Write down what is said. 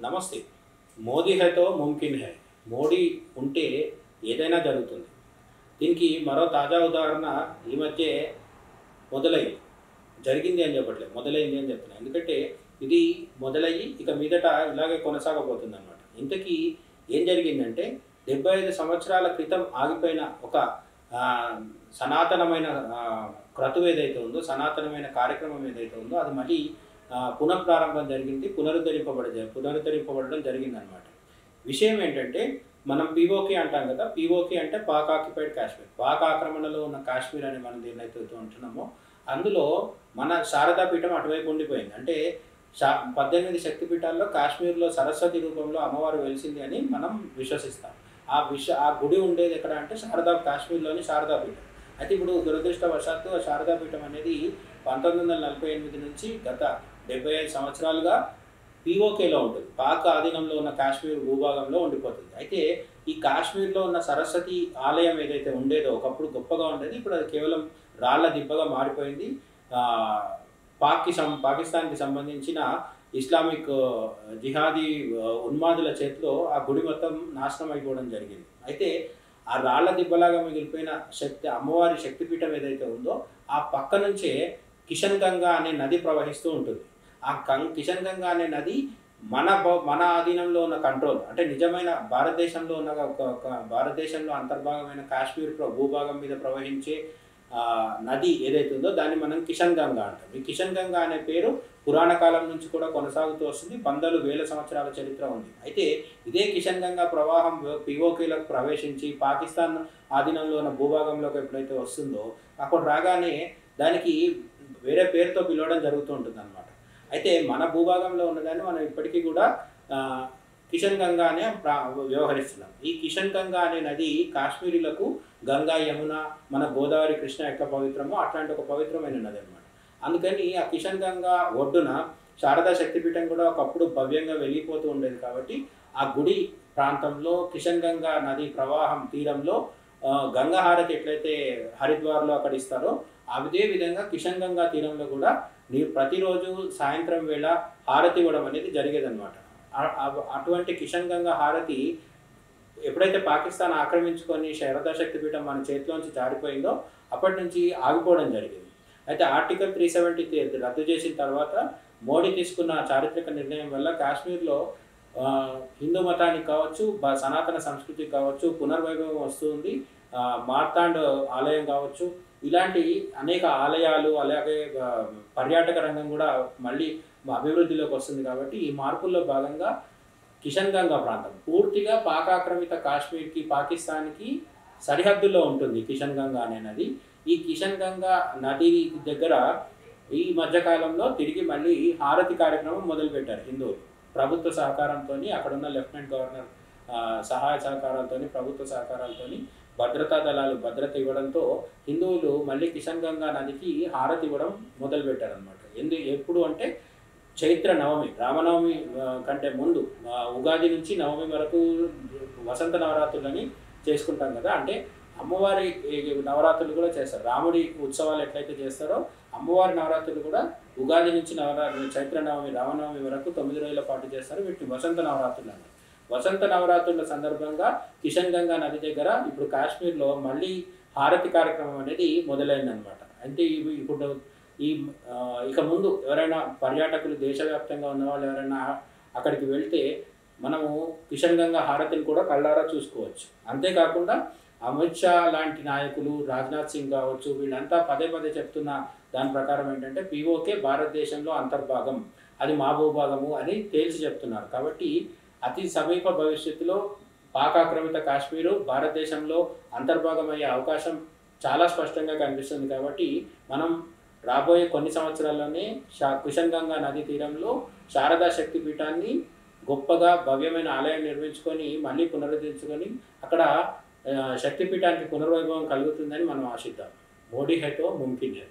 నమస్తే. మోదీ హై తో ముమ్కిన్ హై. మోడీ ఉంటే ఏదైనా జరుగుతుంది. దీనికి మరో తాజా ఉదాహరణ ఈ మధ్య మొదలైంది. జరిగింది అని చెప్పట్లేదు. మొదలైంది అని చెప్తున్నా. ఎందుకంటే ఇది మొదలయ్యి ఇక మీదట ఇలాగే కొనసాగబోతుందన్నమాట. ఇంతకీ ఏం జరిగిందంటే 75 సంవత్సరాల క్రితం ఆగిపోయిన ఒక సనాతనమైన క్రతువు ఏదైతే ఉందో, సనాతనమైన కార్యక్రమం ఏదైతే ఉందో అది మళ్ళీ పునఃప్రారంభం జరిగింది. పునరుద్ధరింపబడడం జరిగిందనమాట. విషయం ఏంటంటే మనం పీఓకే అంటాం కదా. పీఓకే అంటే పాక్ ఆక్యుపైడ్ కాశ్మీర్. పాక్ ఆక్రమణలో ఉన్న కాశ్మీర్ అని మనం దేన్నైతే అంటున్నామో అందులో మన శారదా పీఠం అటువైపు ఉండిపోయింది. అంటే 18 శక్తిపీఠాల్లో కాశ్మీర్లో సరస్వతి రూపంలో అమ్మవారు వెలిసింది అని మనం విశ్వసిస్తాం. ఆ గుడి ఉండేది ఎక్కడ అంటే కాశ్మీర్లోని శారదా పీఠం. అయితే ఇప్పుడు దురదృష్టవశాత్తు ఆ శారదా పీఠం అనేది 1948 నుంచి గత 75 సంవత్సరాలుగా పీఓకేలో ఉంటుంది. పాక్ ఆధీనంలో ఉన్న కాశ్మీర్ భూభాగంలో ఉండిపోతుంది. అయితే ఈ కాశ్మీర్లో ఉన్న సరస్వతి ఆలయం ఏదైతే ఉండేదో ఒకప్పుడు గొప్పగా ఉండేది, ఇప్పుడు అది కేవలం రాళ్ల దిబ్బగా మారిపోయింది. పాకిస్తాన్కి సంబంధించిన ఇస్లామిక్ జిహాదీ ఉన్మాదుల చేతిలో ఆ గుడి మొత్తం నాశనం అయిపోవడం జరిగింది. అయితే ఆ రాళ్ల దిబ్బలాగా మిగిలిపోయిన అమ్మవారి శక్తిపీఠం ఏదైతే ఉందో ఆ పక్క నుంచే కిషన్ గంగా అనే నది ప్రవహిస్తూ ఉంటుంది. ఆ కిషన్ గంగా అనే నది మన ఆధీనంలో ఉన్న కంట్రోల్ అంటే నిజమైన భారతదేశంలో ఉన్న భారతదేశంలో అంతర్భాగమైన కాశ్మీర్ భూభాగం మీద ప్రవహించే నది ఏదైతే ఉందో దాన్ని మనం కిషన్ గంగా అంటాం. ఈ కిషన్ గంగా అనే పేరు పురాణ కాలం నుంచి కూడా కొనసాగుతూ వస్తుంది. 100,000 సంవత్సరాల చరిత్ర ఉంది. అయితే ఇదే కిషన్ గంగా ప్రవాహం పీఓకేలకు ప్రవేశించి పాకిస్తాన్ ఆధీనంలో ఉన్న భూభాగంలోకి ఎప్పుడైతే వస్తుందో అక్కడ రాగానే దానికి వేరే పేరుతో పిలవడం జరుగుతూ ఉంటుంది అనమాట. అయితే మన భూభాగంలో ఉన్నదాన్ని మనం ఇప్పటికీ కూడా కిషన్ గంగా అనే వ్యవహరిస్తున్నాం. ఈ కిషన్ గంగా అనే నది కాశ్మీరీలకు గంగా యమున మన గోదావరి కృష్ణ ఎట్లా పవిత్రమో అట్లాంటి ఒక పవిత్రమైన నది అనమాట. అందుకని ఆ కిషన్ గంగా ఒడ్డున శారదా శక్తిపీఠం కూడా ఒకప్పుడు భవ్యంగా వెళ్ళిపోతూ ఉండేది. కాబట్టి ఆ గుడి ప్రాంతంలో కిషన్ గంగా నది ప్రవాహం తీరంలో గంగా హారతి ఎట్లయితే హరిద్వార్లో అక్కడ ఇస్తారో అదే విధంగా కిషన్ గంగా తీరంలో కూడా ప్రతిరోజు సాయంత్రం వేళ హారతి ఇవ్వడం అనేది జరిగేదన్నమాట. అటువంటి కిషన్ గంగా హారతి ఎప్పుడైతే పాకిస్తాన్ ఆక్రమించుకొని శారదా శక్తిపీఠం మన చేతిలోంచి జారిపోయిందో అప్పటి నుంచి ఆగిపోవడం జరిగింది. అయితే ఆర్టికల్ 370 రద్దు చేసిన తర్వాత మోడీ తీసుకున్న చారిత్రక నిర్ణయం వల్ల కాశ్మీర్లో హిందూ మతానికి కావచ్చు, సనాతన సంస్కృతికి కావచ్చు పునర్వైభవం వస్తుంది. మార్తాండ్ ఆలయం కావచ్చు, ఇలాంటి అనేక ఆలయాలు అలాగే పర్యాటక రంగం కూడా మళ్ళీ అభివృద్ధిలోకి వస్తుంది. కాబట్టి ఈ మార్పుల్లో భాగంగా కిషన్ గంగా ప్రాంతం పూర్తిగా పాక్ ఆక్రమిత కాశ్మీర్కి పాకిస్తాన్కి సరిహద్దుల్లో ఉంటుంది. కిషన్ గంగా అనే నది. ఈ కిషన్ గంగా నది దగ్గర ఈ మధ్యకాలంలో తిరిగి మళ్ళీ హారతి కార్యక్రమం మొదలుపెట్టారు హిందువులు. ప్రభుత్వ సహకారంతో అక్కడున్న లెఫ్టినెంట్ గవర్నర్ సహాయ సహకారాలతో ప్రభుత్వ సహకారాలతో భద్రతా దళాలు భద్రత ఇవ్వడంతో హిందువులు మళ్ళీ కిషన్ గంగా నదికి హారతి ఇవ్వడం మొదలుపెట్టారనమాట. ఎప్పుడు అంటే చైత్ర నవమి, రామనవమి కంటే ముందు ఉగాది నుంచి నవమి వరకు వసంత నవరాత్రులని చేసుకుంటాం కదా. అంటే అమ్మవారి నవరాత్రులు కూడా చేస్తారు. రాముడి ఉత్సవాలు ఎట్లయితే చేస్తారో అమ్మవారి నవరాత్రులు కూడా ఉగాది నుంచి చైత్ర నవమి రామనవమి వరకు 9 రోజుల పాటు చేస్తారు. వీటిని వసంత నవరాత్రులు అన్నారు. వసంత నవరాత్రుల సందర్భంగా కిషన్ గంగా నది దగ్గర ఇప్పుడు కాశ్మీర్లో మళ్ళీ హారతి కార్యక్రమం అనేది మొదలైందనమాట. అంటే ఇప్పుడు ఇక ముందు ఎవరైనా పర్యాటకులు దేశవ్యాప్తంగా ఉన్న వాళ్ళు ఎవరైనా అక్కడికి వెళ్తే మనము కిషన్ గంగా హారతిని కూడా కళ్ళారా చూసుకోవచ్చు. అంతేకాకుండా అమిత్ షా లాంటి నాయకులు, రాజ్నాథ్ సింగ్ కావచ్చు, వీళ్ళంతా పదే చెప్తున్న దాని ప్రకారం ఏంటంటే పీఓకే భారతదేశంలో అంతర్భాగం, అది మా భూభాగము అని తేల్చి చెప్తున్నారు. కాబట్టి అతి సమీప భవిష్యత్తులో పాక్ ఆక్రమిత కాశ్మీరు భారతదేశంలో అంతర్భాగం అయ్యే అవకాశం చాలా స్పష్టంగా కనిపిస్తుంది. కాబట్టి మనం రాబోయే కొన్ని సంవత్సరాల్లోనే కిషన్ గంగా నదీ తీరంలో శారదా శక్తిపీఠాన్ని గొప్పగా భవ్యమైన ఆలయం నిర్మించుకొని మళ్ళీ పునరుద్ధరించుకొని అక్కడ శక్తిపీఠానికి పునర్వైభవం కలుగుతుందని మనం ఆశిద్దాం. మోడీ హై తో ముమ్కిన్ హై.